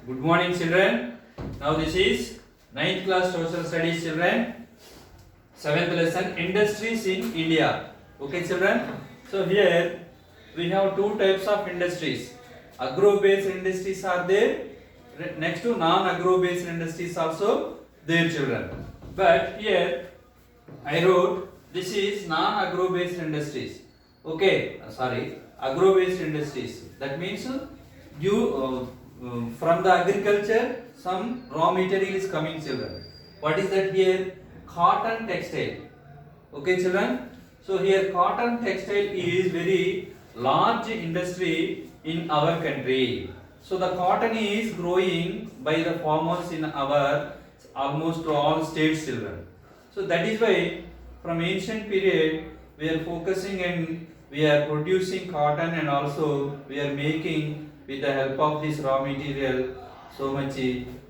Good morning, children. Now this is ninth class social studies, children. Seventh lesson, industries in India. Okay, children. So here we have two types of industries. Agro-based industries are there. Next to non-agro-based industries also there, children. But here I wrote this is non-agro-based industries. Okay, sorry, agro-based industries. That means from the agriculture some raw material is coming, children. What is that here? Cotton textile. Okay, children. So here cotton textile is very large industry in our country. So the cotton is growing by the farmers in our almost all states, children. So that is why from ancient period we are focusing and we are producing cotton, and also we are making with the help of this raw material so much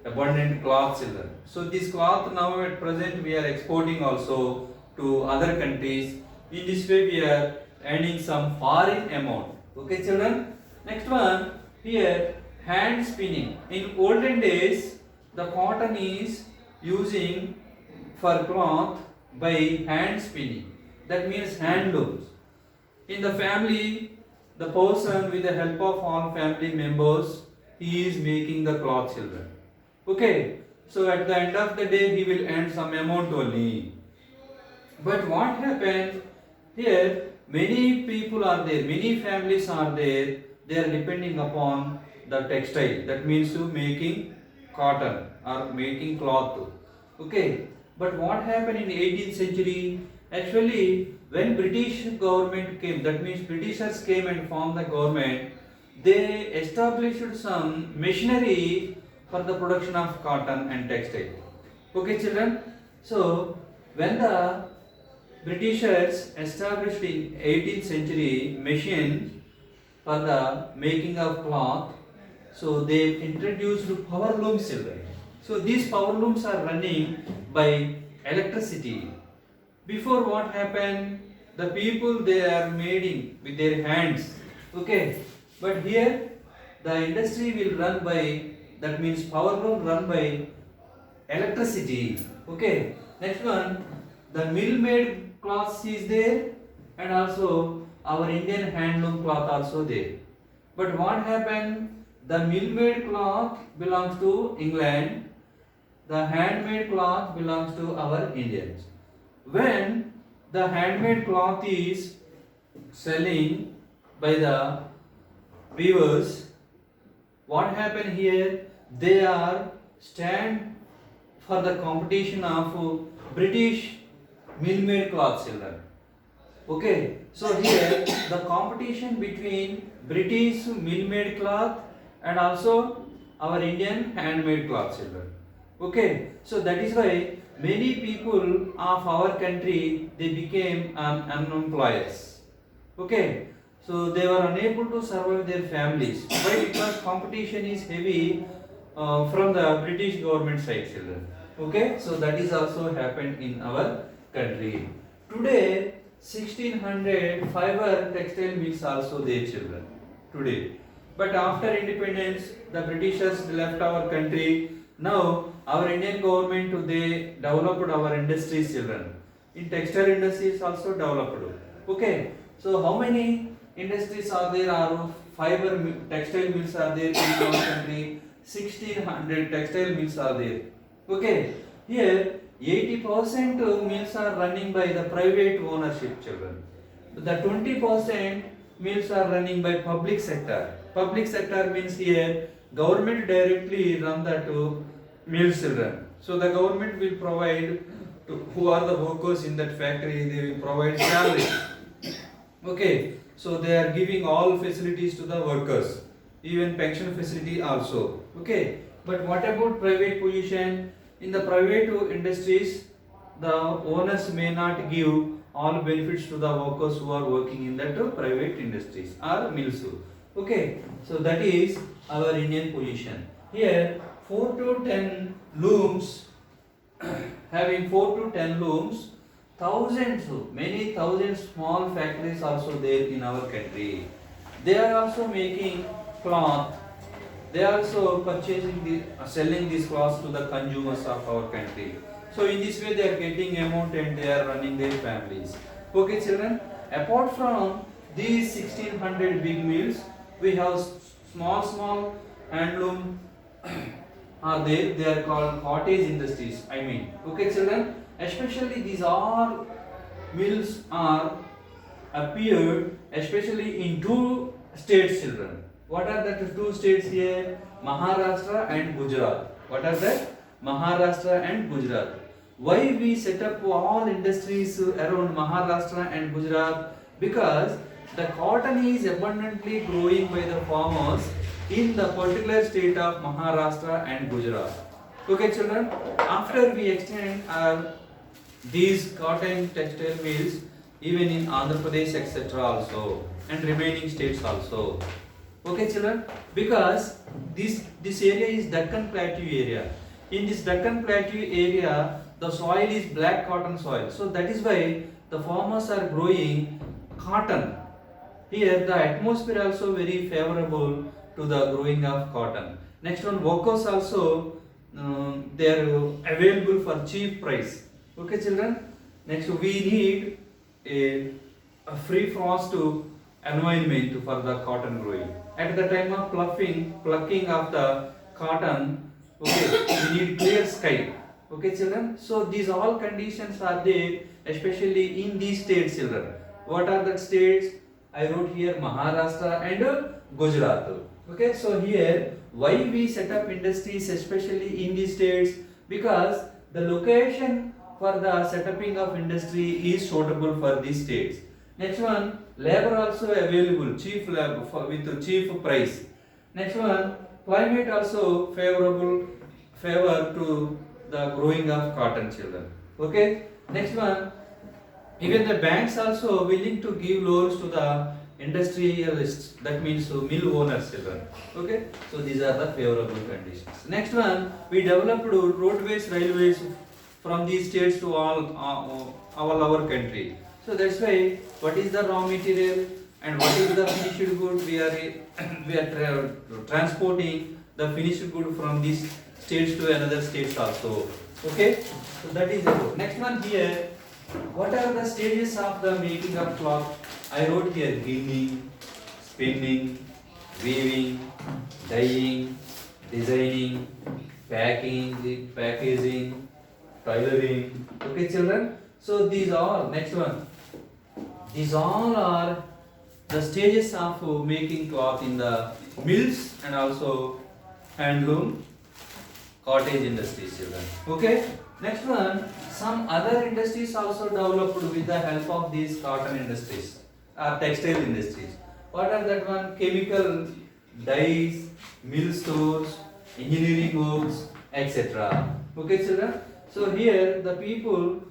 abundant cloth, children. So this cloth now at present we are exporting also to other countries. In this way we are earning some foreign amount. Okay, children. Next one here, hand spinning. In olden days the cotton is using for cloth by hand spinning. That means hand looms. In the family, the person with the help of all family members, he is making the cloth, children. Okay, so at the end of the day he will earn some amount only. But what happened here, many people are there, many families are there, they are depending upon the textile, that means to making cotton or making cloth. Okay, but what happened in 18th century? Actually, when British government came, that means Britishers came and formed the government, they established some machinery for the production of cotton and textile. Okay, children. So when the Britishers established in 18th century machines for the making of cloth, so they introduced power looms, children. So these power looms are running by electricity. Before, what happened? The people, they are making with their hands. Okay, but here the industry will run by, that means power loom run by electricity. Okay, next one, the mill made cloths is there, and also our Indian handloom cloth also there. But what happened? The mill made cloth belongs to England, the handmade cloth belongs to our Indians. When the handmade cloth is selling by the weavers, what happened here? They are stand for the competition of British mill-made cloth, children. Okay, so here the competition between British mill-made cloth and also our Indian handmade cloth, children. Okay, so that is why many people of our country, they became unemployed. Okay, so they were unable to survive their families. Why? Because competition is heavy from the British government side, children. Okay, so that is also happened in our country. Today 1600 fiber textile mills also there, children. Today, but after independence, the Britishers left our country. Now our Indian government, they developed our industries, children. In textile industries also developed. Okay, so how many industries are there? Are fiber textile mills are there in our country? 1600 textile mills are there. Okay, here 80% mills are running by the private ownership, children. The 20% mills are running by public sector. Public sector means here government directly run that mills, children. So the government will provide to who are the workers in that factory, they will provide salary. Okay, so they are giving all facilities to the workers, even pension facility also. Okay, but what about private position? In the private industries, the owners may not give all benefits to the workers who are working in that private industries or mills. Okay, so that is our Indian position. Here 4 to 10 looms, having 4 to 10 looms, thousands, many thousands small factories also there in our country. They are also making cloth. they are also purchasing selling these clothes to the consumers of our country. So in this way they are getting amount and they are running their families. Okay children, apart from these 1600 big mills, we have small handloom are there. They are called cottage industries. I mean, okay children, especially these all mills are appeared especially in two states children. What are the two states here? Maharashtra and Gujarat. What are that? Maharashtra and Gujarat. Why we set up all industries around Maharashtra and Gujarat? Because the cotton is abundantly growing by the farmers in the particular state of Maharashtra and Gujarat. Okay children, after we extend our these cotton textile mills even in Andhra Pradesh etc. also and remaining states also. Okay children, because this area is Deccan Plateau area. In this Deccan Plateau area, the soil is black cotton soil. So that is why the farmers are growing cotton. Here the atmosphere also very favorable to the growing of cotton. Next one, workers also they are available for cheap price. Okay children. Next we need a free frost to environment for the cotton growing. At the time of plucking of the cotton, okay, we need clear sky. Okay children. So these all conditions are there, especially in these states children. What are the states? I wrote here Maharashtra and Gujarat. Okay, so here why we set up industries especially in these states? Because the location for the setting of industry is suitable for these states. Next one, labor also available, cheap labor with cheap price. Next one, climate also favor to the growing of cotton children. Okay. Next one, even the banks also willing to give loans to the industrialists, that means to mill owners children. Okay, so these are the favorable conditions. Next one, we developed roadways, railways from these states to all our country. So that's why what is the raw material and what is the finished good we are transporting the finished good from these states to another states also. Okay, so that is about. Next one here, what are the stages of the making of cloth? I wrote here ginning, spinning, weaving, dyeing, designing, packaging, tailoring. Okay children, so these all, next one, these all are the stages of making cloth in the mills and also handloom cottage industries children. Okay, next one, some other industries also developed with the help of these cotton industries or textile industries. What are that one? Chemical, dyes, mill stores, engineering works, etc. Okay children, so here the people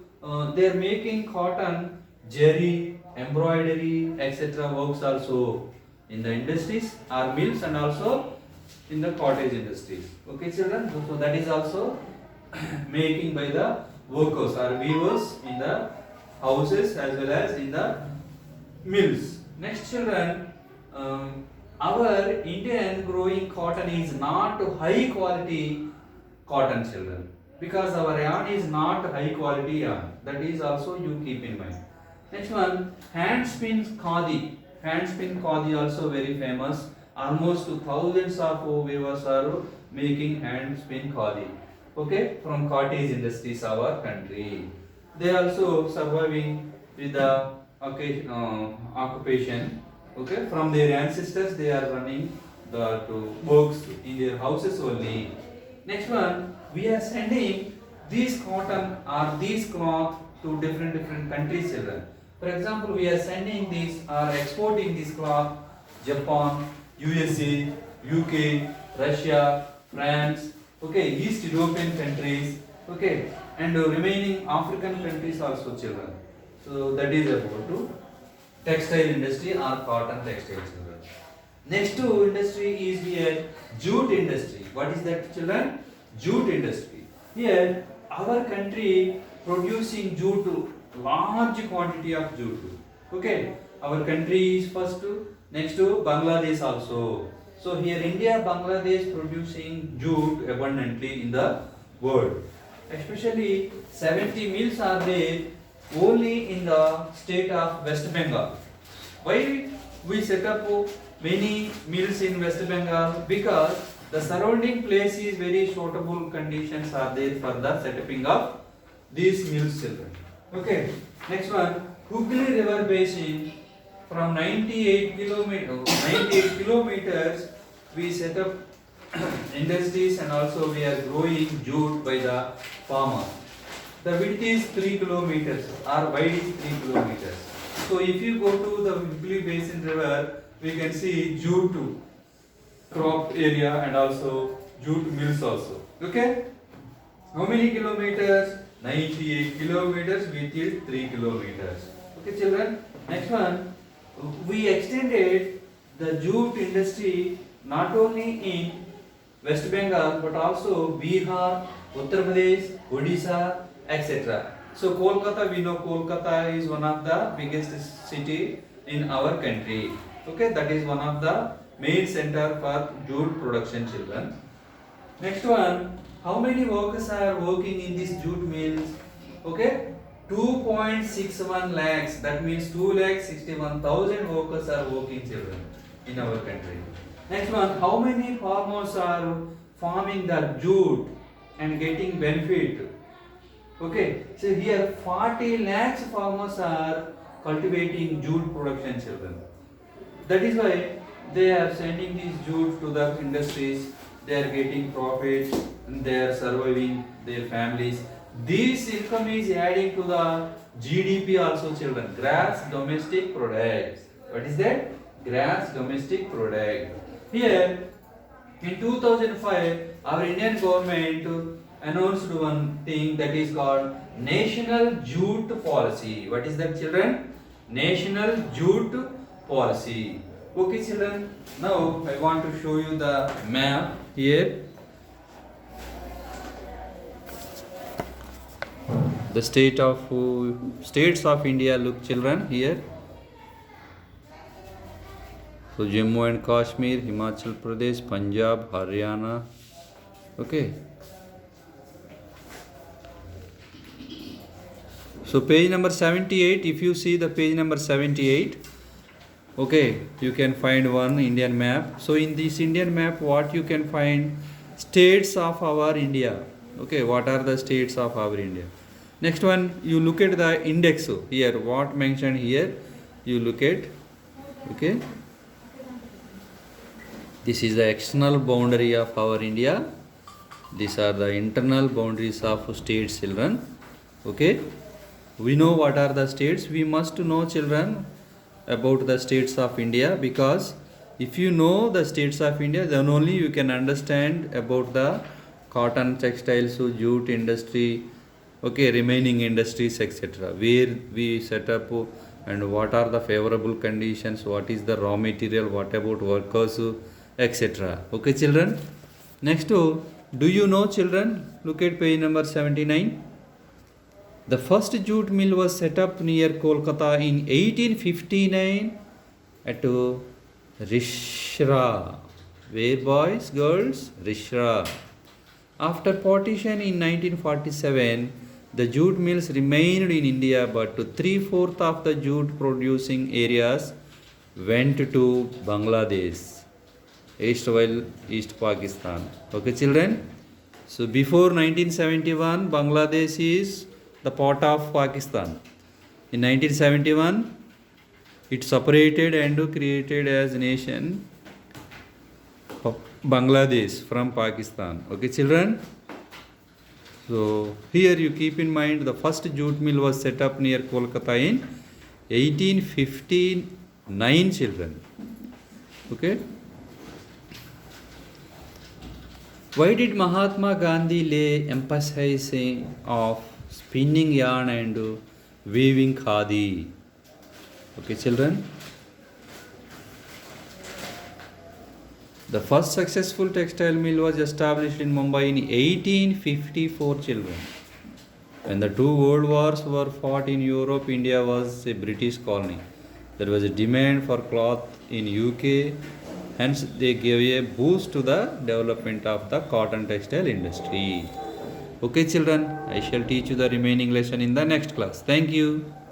they are making cotton, jerry, embroidery, etc. works also in the industries or mills and also in the cottage industries. Okay children, so that is also making by the workers or weavers in the houses as well as in the mills. Next children, our Indian growing cotton is not high quality cotton children, because our yarn is not high quality yarn. That is also you keep in mind. Next one, hand spin khadi. Hand spin khadi also very famous. Almost thousands of weavers are making hand spin khadi. Okay, from cottage industries our country. They also surviving with the occupation. Okay, from their ancestors they are running the works in their houses only. Next one, we are sending these cotton or these cloth to different countries children. For example, we are sending these or exporting this cloth Japan, USA, UK, Russia, France, okay, East European countries, okay, and remaining African countries also children. So that is about to textile industry or cotton textile children. Next to industry is here jute industry. What is that children? Jute industry. Here our country producing jute, large quantity of jute. Okay, our country is first, next to Bangladesh also. So here India, Bangladesh producing jute abundantly in the world. Especially 70 mills are there only in the state of West Bengal. Why we set up many mills in West Bengal? Because the surrounding place is very suitable conditions are there for the setting of these mills, children. Okay. Next one, Hooghly River Basin. From 98 kilometers, we set up industries and also we are growing jute by the farmer. The width is 3 kilometers or wide is 3 kilometers. So if you go to the Hooghly Basin River, we can see jute crop area and also jute mills also. Okay? How many kilometers? 98 kilometers, width is 3 kilometers. Okay, children? Next one, we extended the jute industry not only in West Bengal but also Bihar, Uttar Pradesh, Odisha, etc. So Kolkata, we know Kolkata is one of the biggest city in our country. Okay, that is one of the main center for jute production, children. Next one, how many workers are working in these jute mills? Okay, 2.61 lakhs. That means 2,61,000 workers are working, children, in our country. Next one, how many farmers are farming the jute and getting benefit? Okay, so here 40 lakhs farmers are cultivating jute production, children. That is why they are sending these jute to the industries. They are getting profits and they are surviving their families. This income is adding to the GDP also, children. Gross domestic product. What is that? Gross domestic product. Here, in 2005, our Indian government announced one thing that is called National Jute Policy. What is that, children? National Jute Policy. Okay, children. Now I want to show you the map here. The states of India. Look, children, here. So Jammu and Kashmir, Himachal Pradesh, Punjab, Haryana. Okay. So page number 78. If you see the page number 78, okay, you can find one Indian map. So in this Indian map, what you can find? States of our India. Okay, what are the states of our India? Next one, you look at the index here. What mentioned here? You look at. Okay. This is the external boundary of our India. These are the internal boundaries of states, children. Okay. We know what are the states. We must know, children, about the states of India, because if you know the states of India, then only you can understand about the cotton, textiles, jute industry, okay, remaining industries, etc. Where we set up and what are the favorable conditions, what is the raw material, what about workers, etc. Okay, children. Next, do you know, children? Look at page number 79. The first jute mill was set up near Kolkata in 1859 at Rishra. Where, boys, girls? Rishra. After partition in 1947, the jute mills remained in India, but 3/4 of the jute producing areas went to Bangladesh, East Pakistan. Okay, children? So before 1971, Bangladesh is the part of Pakistan. In 1971, it separated and created as nation of Bangladesh from Pakistan. Okay, children? So here you keep in mind the first jute mill was set up near Kolkata in 1859, children. Okay? Why did Mahatma Gandhi lay emphasis of spinning yarn and weaving khadi? Okay, children. The first successful textile mill was established in Mumbai in 1854, children. When the two world wars were fought in Europe, India was a British colony. There was a demand for cloth in UK Hence, they gave a boost to the development of the cotton textile industry. Okay, children, I shall teach you the remaining lesson in the next class. Thank you.